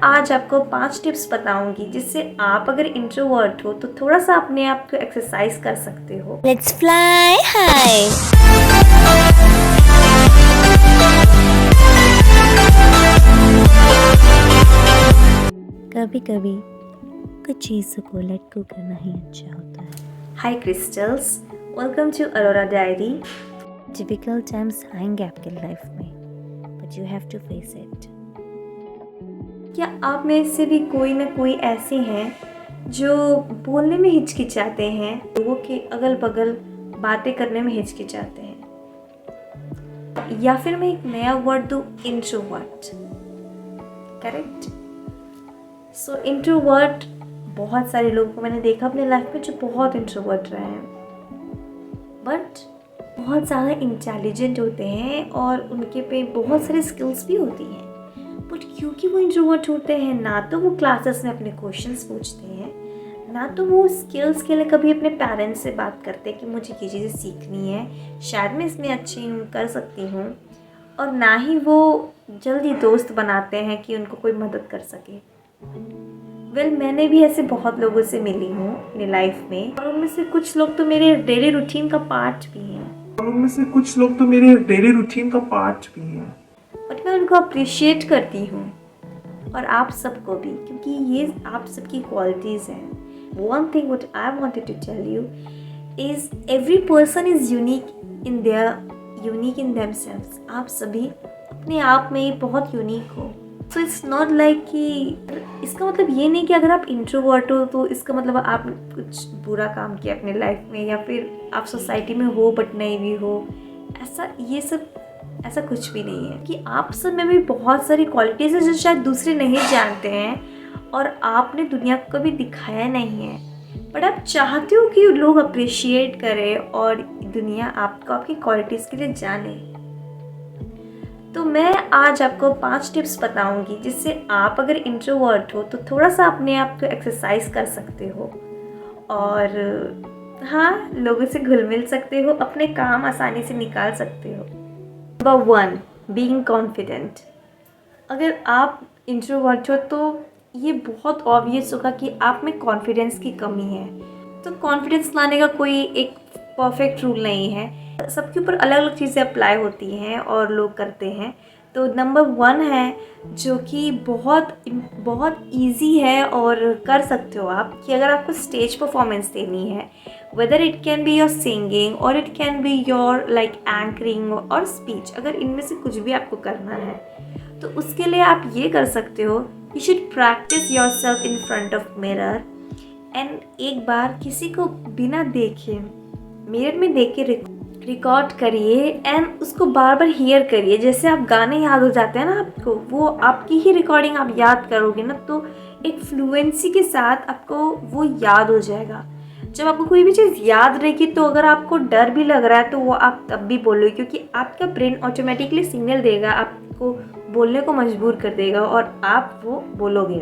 आज आपको 5 टिप्स बताऊंगी जिससे आप अगर इंट्रोवर्ट हो तो थोड़ा सा अपने आप को एक्सरसाइज कर सकते हो। Let's fly high. कभी कभी कुछ चीज़ों को लेट गो करना ही अच्छा होता है। Hi crystals, welcome to Arora diary. Difficult times आएंगे आपके लाइफ में, but you have to face it. क्या आप में से भी कोई ना कोई ऐसे हैं जो बोलने में हिचकिचाते हैं, लोगों के अगल बगल बातें करने में हिचकिचाते हैं, या फिर मैं एक नया वर्ड दूँ, इंट्रोवर्ट। करेक्ट। सो इंट्रोवर्ट, बहुत सारे लोगों को मैंने देखा अपने लाइफ में जो बहुत इंट्रोवर्ट रहे हैं, बट बहुत ज़्यादा इंटेलिजेंट होते हैं और उनके पे बहुत सारी स्किल्स भी होती हैं। बट क्योंकि वो इंट्रोवर्ट होते हैं, ना तो वो क्लासेस में अपने क्वेश्चंस पूछते हैं, ना तो वो स्किल्स के लिए कभी अपने पेरेंट्स से बात करते हैं कि मुझे ये चीज़ें सीखनी है, शायद मैं इसमें अच्छी हूँ, कर सकती हूँ, और ना ही वो जल्दी दोस्त बनाते हैं कि उनको कोई मदद कर सके। मैंने भी ऐसे बहुत लोगों से मिली हूँ अपनी लाइफ में, और उनमें से कुछ लोग तो मेरे डेली रूटीन का पार्ट भी हैं। बट मैं उनको अप्रिशिएट करती हूँ, और आप सबको भी, क्योंकि ये आप सबकी क्वालिटीज़ हैं। One thing what I wanted to tell you is every person is unique in themselves. आप सभी अपने आप में बहुत यूनिक हो। सो इट्स नॉट लाइक कि इसका मतलब ये नहीं कि अगर आप इंट्रोवर्ट हो तो इसका मतलब आप कुछ बुरा काम किया अपने लाइफ में, या फिर आप सोसाइटी में हो बट नहीं भी हो। ऐसा कुछ भी नहीं है, कि आप सब में भी बहुत सारी क्वालिटीज़ हैं जो शायद दूसरे नहीं जानते हैं और आपने दुनिया को कभी दिखाया नहीं है, बट आप चाहते हो कि लोग अप्रिशिएट करें और दुनिया आपको आपकी क्वालिटीज़ के लिए जाने। तो मैं आज आपको 5 टिप्स बताऊंगी जिससे आप अगर इंट्रोवर्ट हो तो थोड़ा सा अपने आप को एक्सरसाइज कर सकते हो, और हाँ, लोगों से घुल मिल सकते हो, अपने काम आसानी से निकाल सकते हो। Number 1, being confident. अगर आप इंट्रोवर्ट हो तो ये बहुत ऑब्वियस होगा कि आप में कॉन्फिडेंस की कमी है। तो कॉन्फिडेंस लाने का कोई एक परफेक्ट रूल नहीं है, सबके ऊपर अलग अलग चीज़ें अप्लाई होती हैं और लोग करते हैं। तो नंबर 1 है जो कि बहुत ईजी है और कर सकते हो आप, कि अगर आपको स्टेज परफॉर्मेंस देनी है, whether it can be your singing और it can be your like anchoring और स्पीच, अगर इनमें से कुछ भी आपको करना है तो उसके लिए आप ये कर सकते हो, you should practice your self in front of mirror. And एक बार किसी को बिना देखे मिरर में देख के रिकॉर्ड करिए एंड उसको बार बार हियर करिए। जैसे आप गाने याद हो जाते हैं ना आपको, वो आपकी ही रिकॉर्डिंग आप याद करोगे ना, तो एक फ्लुएंसी के साथ आपको वो याद हो जाएगा। जब आपको कोई भी चीज़ याद रहेगी तो अगर आपको डर भी लग रहा है तो वो आप तब भी बोलोगे, क्योंकि आपका ब्रेन ऑटोमेटिकली सिग्नल देगा, आपको बोलने को मजबूर कर देगा और आप वो बोलोगे।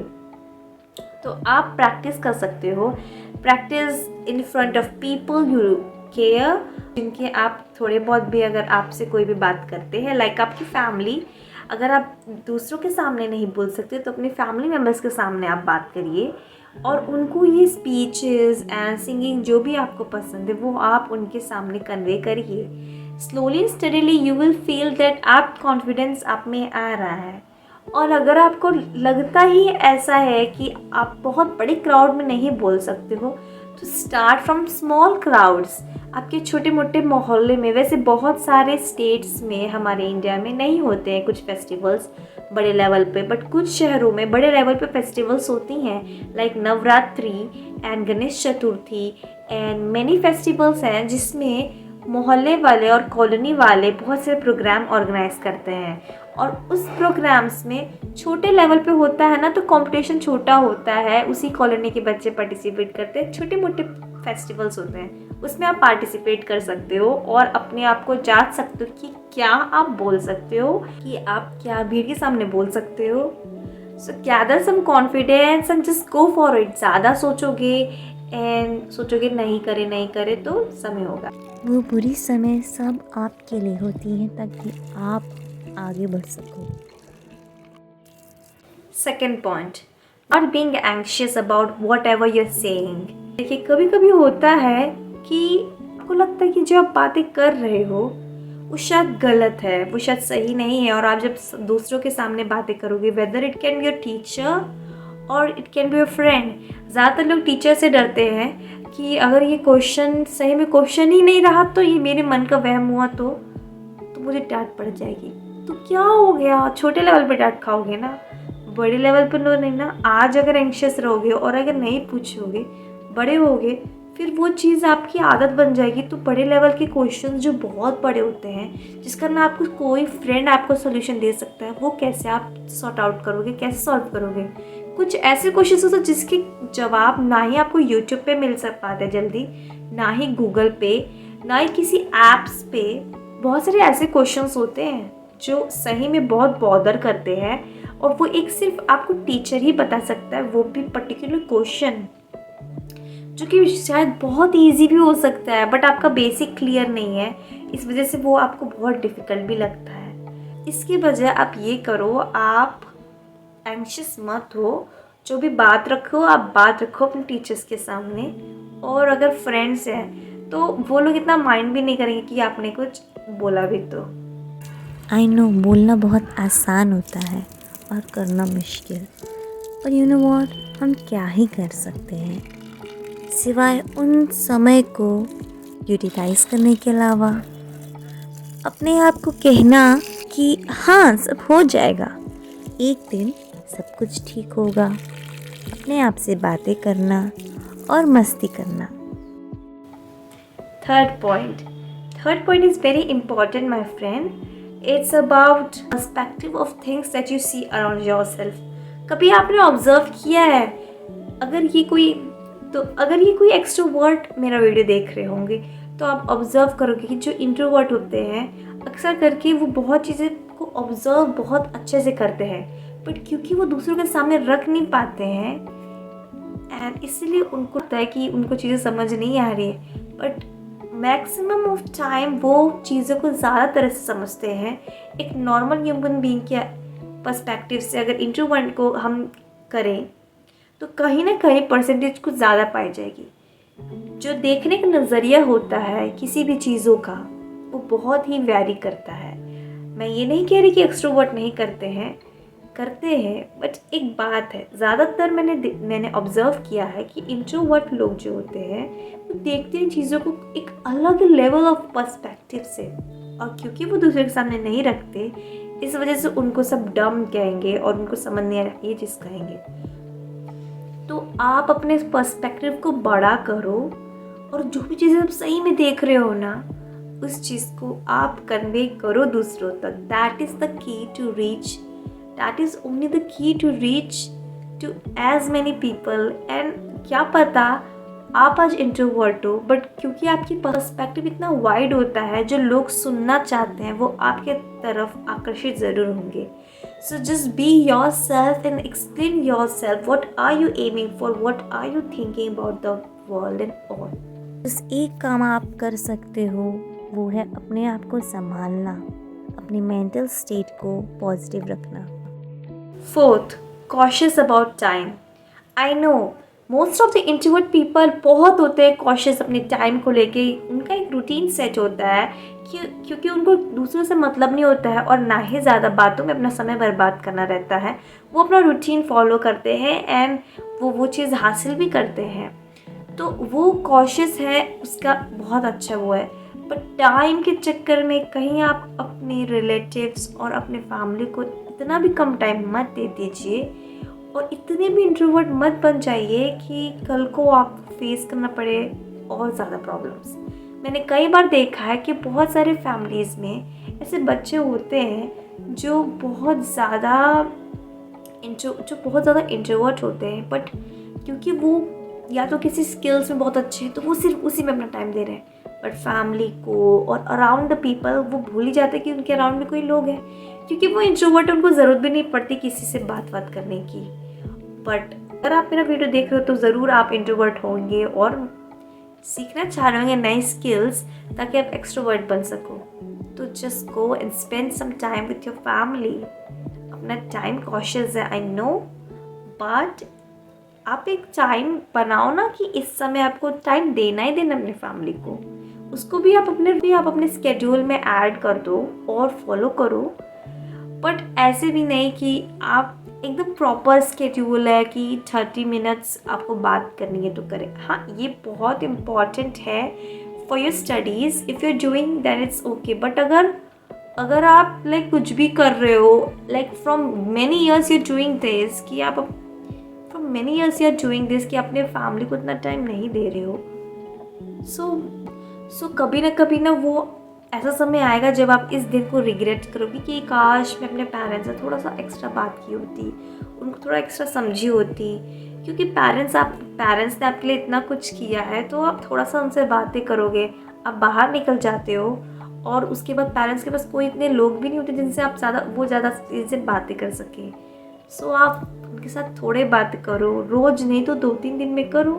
तो आप प्रैक्टिस कर सकते हो, practice in front of people you care, जिनके आप थोड़े बहुत भी, अगर आपसे कोई भी बात करते हैं, लाइक आपकी फैमिली। अगर आप दूसरों के सामने नहीं बोल सकते तो अपने फैमिली मेम्बर्स के सामने आप बात करिए, और उनको ये स्पीचेस एंड सिंगिंग जो भी आपको पसंद है वो आप उनके सामने कन्वे करिए। Slowly and steadily you will feel that आप कॉन्फिडेंस आप में आ रहा है। और अगर आपको लगता ही ऐसा है कि आप बहुत बड़े क्राउड में नहीं बोल सकते हो, तो स्टार्ट फ्रॉम स्मॉल क्राउड्स, आपके छोटे मोटे मोहल्ले में। वैसे बहुत सारे स्टेट्स में हमारे इंडिया में नहीं होते हैं कुछ फेस्टिवल्स बड़े लेवल पे, बट कुछ शहरों में बड़े लेवल पे फेस्टिवल्स होती हैं, like Navratri and Ganesh Chaturthi and many festivals हैं जिसमें मोहल्ले वाले और कॉलोनी वाले बहुत से प्रोग्राम ऑर्गेनाइज करते हैं। और उस प्रोग्राम्स में छोटे लेवल पे होता है ना, तो कंपटीशन छोटा होता है, उसी कॉलोनी के बच्चे पार्टिसिपेट करते हैं। छोटे मोटे फेस्टिवल्स होते हैं, उसमें आप पार्टिसिपेट कर सकते हो और अपने आप को जांच सकते हो कि क्या आप बोल सकते हो, कि आप क्या भीड़ के सामने बोल सकते हो। So gather some confidence and just go for it. ज़्यादा सोचोगे नहीं करे तो समय होगा। वो बुरी समय सब आपके लिए होती हैं ताकि आप आगे बढ़ सको। Second point, not being anxious about whatever you are saying. देखिए कभी कभी होता है कि आपको लगता है कि जो आप बातें कर रहे हो वो शायद गलत है, वो शायद सही नहीं है, और आप जब दूसरों के सामने बातें करोगे, whether it can be your teacher और it can be your friend. ज़्यादातर लोग टीचर से डरते हैं कि अगर ये क्वेश्चन सही में क्वेश्चन ही नहीं रहा तो ये मेरे मन का वहम हुआ तो मुझे डांट पड़ जाएगी। तो क्या हो गया, छोटे लेवल पे डांट खाओगे ना, बड़े लेवल पे तो नहीं ना। आज अगर एंग्शियस रहोगे और अगर नहीं पूछोगे, बड़े होगे, फिर वो चीज़ आपकी आदत बन जाएगी। तो बड़े लेवल के क्वेश्चंस जो बहुत बड़े होते हैं, जिसका ना आपको कोई फ्रेंड आपको सोल्यूशन दे सकता है, वो कैसे आप सॉर्ट आउट करोगे, कैसे सॉल्व करोगे। कुछ ऐसे क्वेश्चंस होते हैं जिसके जवाब ना ही आपको यूट्यूब पे मिल सक पाते जल्दी, ना ही गूगल पे, ना ही किसी ऐप्स पे। बहुत सारे ऐसे क्वेश्चंस होते हैं जो सही में बहुत बॉदर करते हैं, और वो एक सिर्फ आपको टीचर ही बता सकता है, वो भी पर्टिकुलर क्वेश्चन जो कि शायद बहुत इजी भी हो सकता है, बट आपका बेसिक क्लियर नहीं है, इस वजह से वो आपको बहुत डिफ़िकल्ट भी लगता है। इसकी वजह आप ये करो, आप एंग्शियस मत हो, जो भी बात रखो आप बात रखो अपने टीचर्स के सामने। और अगर फ्रेंड्स हैं तो वो लोग इतना माइंड भी नहीं करेंगे कि आपने कुछ बोला भी तो। आई नो बोलना बहुत आसान होता है और करना मुश्किल, पर यू नो व्हाट, हम क्या ही कर सकते हैं सिवाय उन समय को यूटिलाइज करने के अलावा अपने आप को कहना कि हाँ सब हो जाएगा, एक दिन सब कुछ ठीक होगा, अपने आप से बातें करना और मस्ती करना। Third point is very important my friend. It's about perspective of things that you see around yourself. कभी आपने ऑब्जर्व किया है, अगर ये कोई एक्सट्रोवर्ट मेरा वीडियो देख रहे होंगे तो आप ऑब्जर्व करोगे कि जो इंट्रोवर्ट होते हैं अक्सर करके वो बहुत चीज़ें को ऑब्जर्व बहुत अच्छे से करते हैं, बट क्योंकि वो दूसरों के सामने रख नहीं पाते हैं एंड इसलिए उनको लगता है कि उनको चीज़ें समझ नहीं आ रही है, बट मैक्सिमम ऑफ टाइम वो चीज़ों को ज़्यादा तरह से समझते हैं। एक नॉर्मल ह्यूमन बीइंग के पर्सपेक्टिव से अगर इंट्रोवर्ट को हम करें तो कहीं ना कहीं परसेंटेज कुछ ज़्यादा पाई जाएगी। जो देखने का नज़रिया होता है किसी भी चीज़ों का वो बहुत ही वैरी करता है। मैं ये नहीं कह रही कि एक्सट्रोवर्ट नहीं करते हैं, बट एक बात है, ज़्यादातर मैंने ऑब्जर्व किया है कि इंट्रोवर्ट लोग जो होते हैं वो देखते हैं चीज़ों को एक अलग लेवल ऑफ पर्सपेक्टिव से, और क्योंकि वो दूसरे के सामने नहीं रखते इस वजह से उनको सब डम कहेंगे और उनको समझ नहीं आ रहा ये चीज़ कहेंगे। तो आप अपने पर्सपेक्टिव को बड़ा करो और जो भी चीज़ें आप सही में देख रहे हो ना उस चीज़ को आप कन्वे करो दूसरों तक। That is the key to reach, that is only the key to reach to as many people. And क्या पता आप आज इंट्रोवर्ट हो, बट क्योंकि आपकी पर्सपेक्टिव इतना वाइड होता है, जो लोग सुनना चाहते हैं वो आपके तरफ आकर्षित ज़रूर होंगे। So just be yourself and explain yourself. What are you aiming for? What are you thinking about the world and all? बस एक काम आप कर सकते हो, वो है अपने आप को संभालना, अपनी मेंटल स्टेट को पॉजिटिव रखना। Fourth, cautious about time. I know most of the introvert people बहुत होते हैं कॉशियस अपने टाइम को लेके। उनका एक रूटीन सेट होता है क्योंकि उनको दूसरों से मतलब नहीं होता है और ना ही ज़्यादा बातों में अपना समय बर्बाद करना रहता है। वो अपना रूटीन फॉलो करते हैं एंड वो चीज़ हासिल भी करते हैं, तो वो कॉशियस है, उसका बहुत अच्छा वो है। बट टाइम के चक्कर में कहीं आप अपने रिलेटिव्स और अपने फैमिली को इतना भी कम टाइम मत दे दीजिए और इतने भी इंट्रोवर्ट मत बन जाइए कि कल को आपको फेस करना पड़े और ज़्यादा प्रॉब्लम्स। मैंने कई बार देखा है कि बहुत सारे फैमिलीज़ में ऐसे बच्चे होते हैं जो बहुत ज़्यादा इंट्रोवर्ट होते हैं, बट क्योंकि वो या तो किसी स्किल्स में बहुत अच्छे हैं तो वो सिर्फ उसी में अपना टाइम दे रहे हैं, बट फैमिली को और अराउंड द पीपल वो भूल ही जाते हैं कि उनके अराउंड में कोई लोग हैं। क्योंकि वो इंट्रोवर्ट, उनको ज़रूरत भी नहीं पड़ती किसी से बात करने की। बट अगर आप मेरा वीडियो देख रहे हो तो ज़रूर आप इंट्रोवर्ट होंगे और सीखना चाह रहे होंगे नई स्किल्स ताकि आप एक्सट्रोवर्ट बन सको। तो just go and spend some time with your family, अपना टाइम कॉशियस है, आई नो, बट आप एक टाइम बनाओ ना कि इस समय आपको टाइम देना ही देना अपनी फैमिली को। उसको भी आप अपने स्केड्यूल में ऐड कर दो और फॉलो करो, बट ऐसे भी नहीं कि आप एकदम प्रॉपर स्केड्यूल है कि 30 मिनट्स आपको बात करनी है तो करें। हाँ, ये बहुत इम्पॉर्टेंट है for your studies, if you are doing that it's okay. But अगर आप लाइक कुछ भी कर रहे हो, like from many years you doing this कि आप from many years you are doing this कि अपने फैमिली को इतना टाइम नहीं दे रहे हो, सो कभी ना वो ऐसा समय आएगा जब आप इस दिन को रिग्रेट करोगे कि काश मैं अपने पेरेंट्स से थोड़ा सा एक्स्ट्रा बात की होती, उनको थोड़ा एक्स्ट्रा समझी होती। क्योंकि पेरेंट्स ने आपके लिए इतना कुछ किया है, तो आप थोड़ा सा उनसे बातें करोगे। आप बाहर निकल जाते हो और उसके बाद पेरेंट्स के पास कोई इतने लोग भी नहीं होते जिनसे आप ज़्यादा से बातें कर सकें। सो आप उनके साथ थोड़े बात करो, रोज़ नहीं तो 2-3 दिन में करो।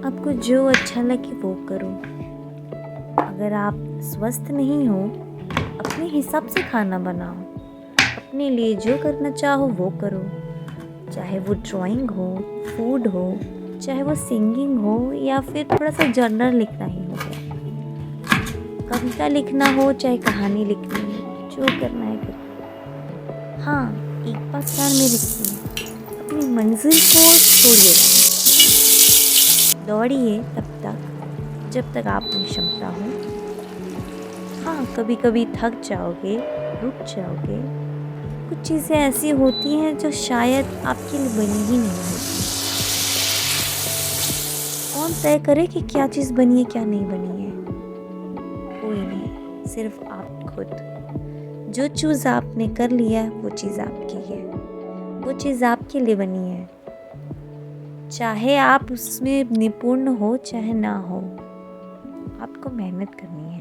आपको जो अच्छा लगे वो करो। अगर आप स्वस्थ नहीं हो, अपने हिसाब से खाना बनाओ। अपने लिए जो करना चाहो वो करो, चाहे वो ड्राइंग हो, फूड हो, चाहे वो सिंगिंग हो, या फिर थोड़ा सा जर्नल लिखना ही हो गया। कविता लिखना हो चाहे कहानी लिखनी हो, जो करना है करो। हाँ, एक बात ध्यान में रखिए, अपनी मंजिल को छोड़िए नहीं। दौड़िए तब तक जब तक आप में क्षमता हो। हाँ, कभी कभी थक जाओगे, रुक जाओगे। कुछ चीज़ें ऐसी होती हैं जो शायद आपके लिए बनी ही नहीं होती। कौन तय करे कि क्या चीज़ बनी है क्या नहीं बनी है? कोई नहीं, सिर्फ आप खुद। जो चूज़ आपने कर लिया वो चीज़ आपकी है, वो चीज़ आपके लिए बनी है। चाहे आप उसमें निपुण हो चाहे ना हो, आपको मेहनत करनी है।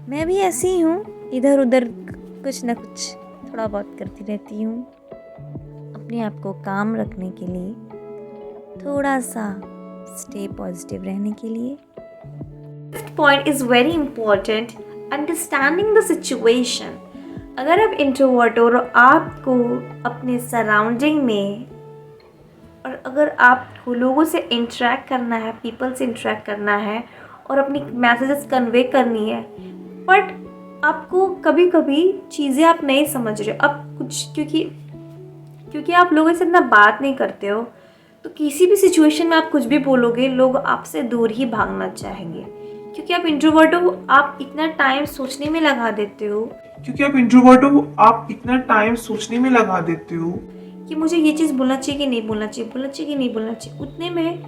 मैं भी ऐसी ही हूँ, इधर उधर कुछ ना कुछ थोड़ा बहुत करती रहती हूँ अपने आप को काम रखने के लिए, थोड़ा सा स्टे पॉजिटिव रहने के लिए। Next point is very important, understanding the situation. अगर आप इंट्रोवर्ट हो और आपको अपने सराउंडिंग में, और अगर आपको लोगों से इंटरेक्ट करना है, पीपल से इंटरेक्ट करना है और अपनी मैसेजेस कन्वे करनी है, बट आपको कभी कभी चीज़ें आप नहीं समझ रहे हो, अब कुछ क्योंकि आप लोगों से इतना बात नहीं करते हो, तो किसी भी सिचुएशन में आप कुछ भी बोलोगे, लोग आपसे दूर ही भागना चाहेंगे। क्योंकि आप इंट्रोवर्ट हो, आप इतना टाइम सोचने में लगा देते हो कि मुझे ये चीज़ बोलना चाहिए कि नहीं बोलना चाहिए। उतने में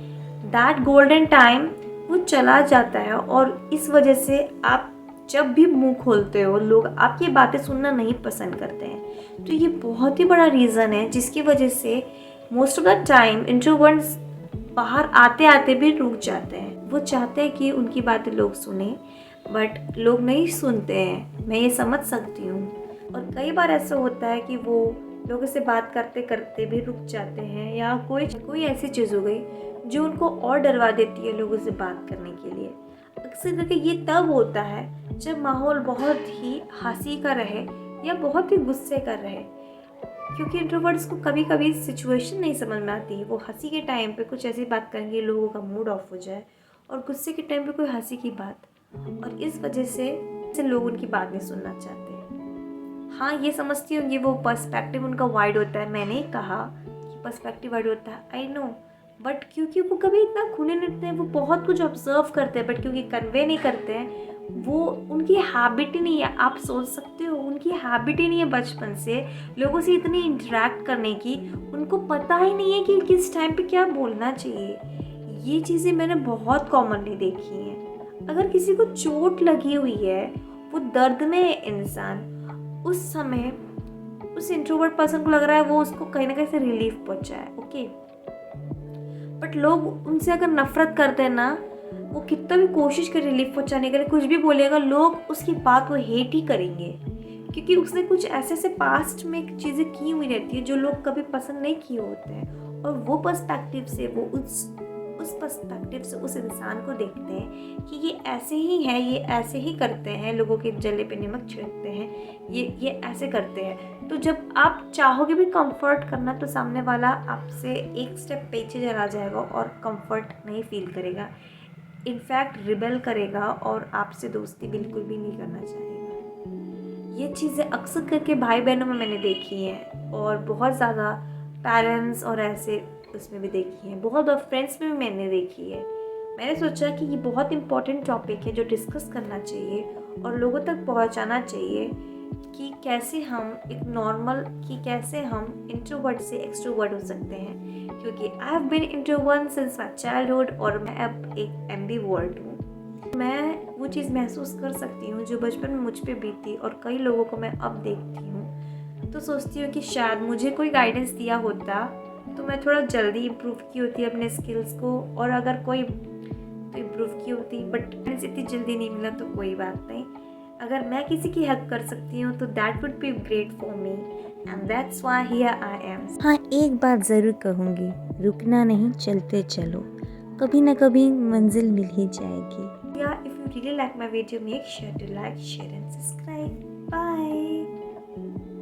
दैट गोल्डन टाइम वो चला जाता है, और इस वजह से आप जब भी मुंह खोलते हो, लोग आपकी बातें सुनना नहीं पसंद करते हैं। तो ये बहुत ही बड़ा रीज़न है जिसकी वजह से most of the time introverts बाहर आते आते भी रुक जाते हैं। वो चाहते हैं कि उनकी बातें लोग सुने, बट लोग नहीं सुनते हैं। मैं ये समझ सकती हूँ, और कई बार ऐसा होता है कि वो लोगों से बात करते करते भी रुक जाते हैं, या कोई ऐसी चीज़ हो गई जो उनको और डरवा देती है लोगों से बात करने के लिए। अक्सर करके ये तब होता है जब माहौल बहुत ही हंसी का रहे या बहुत ही गुस्से का रहे, क्योंकि इंट्रोवर्ट्स को कभी कभी सिचुएशन नहीं समझ में आती। वो हंसी के टाइम पे कुछ ऐसी बात करेंगे लोगों का मूड ऑफ हो जाए, और गुस्से के टाइम पे कोई हंसी की बात, और इस वजह से लोग उनकी बात नहीं सुनना चाहते। हाँ, ये समझती हूँ, ये वो पर्सपेक्टिव उनका वाइड होता है। मैंने कहा कि पर्सपेक्टिव वाइड होता है, आई नो, बट क्योंकि वो कभी इतना खुले नहीं रहते हैं, वो बहुत कुछ ऑब्जर्व करते हैं, बट क्योंकि कन्वे नहीं करते हैं, वो उनकी हैबिट ही नहीं है। आप सोच सकते हो, उनकी हैबिट ही नहीं है बचपन से लोगों से इतनी इंटरेक्ट करने की। उनको पता ही नहीं है कि किस टाइम पे क्या बोलना चाहिए। ये चीज़ें मैंने बहुत कॉमनली देखी हैं। अगर किसी को चोट लगी हुई है, वो दर्द में है इंसान, उस समय उस इंट्रोवर्ट पर्सन को लग रहा है वो उसको कहीं ना कहीं से रिलीफ पहुंचाए, ओके। बट लोग उनसे अगर नफरत करते हैं ना, वो कितना भी कोशिश करे रिलीफ पहुंचाने के लिए, कुछ भी बोलेगा, लोग उसकी बात वो हेट ही करेंगे, क्योंकि उसने कुछ ऐसे पास्ट में चीज़ें की हुई रहती है जो लोग कभी पसंद नहीं किए होते हैं, और वो पर्सपेक्टिव से वो उस पर्सपेक्टिव से उस इंसान को देखते हैं कि ये ऐसे ही है, ये ऐसे ही करते हैं, लोगों के जले पे नमक छिड़कते हैं, ये ऐसे करते हैं। तो जब आप चाहोगे भी कंफर्ट करना तो सामने वाला आपसे एक स्टेप पीछे चला जाएगा और कंफर्ट नहीं फील करेगा, इनफैक्ट रिबेल करेगा और आपसे दोस्ती बिल्कुल भी नहीं करना चाहेगा। ये चीज़ें अक्सर करके भाई बहनों में मैंने देखी हैं और बहुत ज़्यादा पेरेंट्स और ऐसे उसमें भी देखी है, बहुत बार फ्रेंड्स में भी मैंने देखी है। मैंने सोचा कि ये बहुत इंपॉर्टेंट टॉपिक है जो डिस्कस करना चाहिए और लोगों तक पहुंचाना चाहिए कि कैसे हम कैसे हम इंट्रोवर्ट से एक्सट्रोवर्ट हो सकते हैं, क्योंकि I have been introvert since my childhood और मैं अब एक एम्बीवर्ट हूँ। मैं वो चीज़ महसूस कर सकती हूँ जो बचपन में मुझ पे बीती और कई लोगों को मैं अब देखती हूँ, तो सोचती हूँ कि शायद मुझे कोई गाइडेंस दिया होता तो मैं थोड़ा जल्दी इम्प्रूव की होती अपने स्किल्स को, और अगर कोई तो इम्प्रूव की होती, बट इतनी जल्दी नहीं मिला तो कोई बात नहीं। अगर मैं किसी की हेल्प कर सकती हूँ तो that would be great for me and that's why here I am. हाँ, एक बात ज़रूर कहूँगी, रुकना नहीं, चलते चलो, कभी ना कभी मंजिल मिल ही जाएगी। या if you really like my video, make sure to like, share and subscribe. Bye.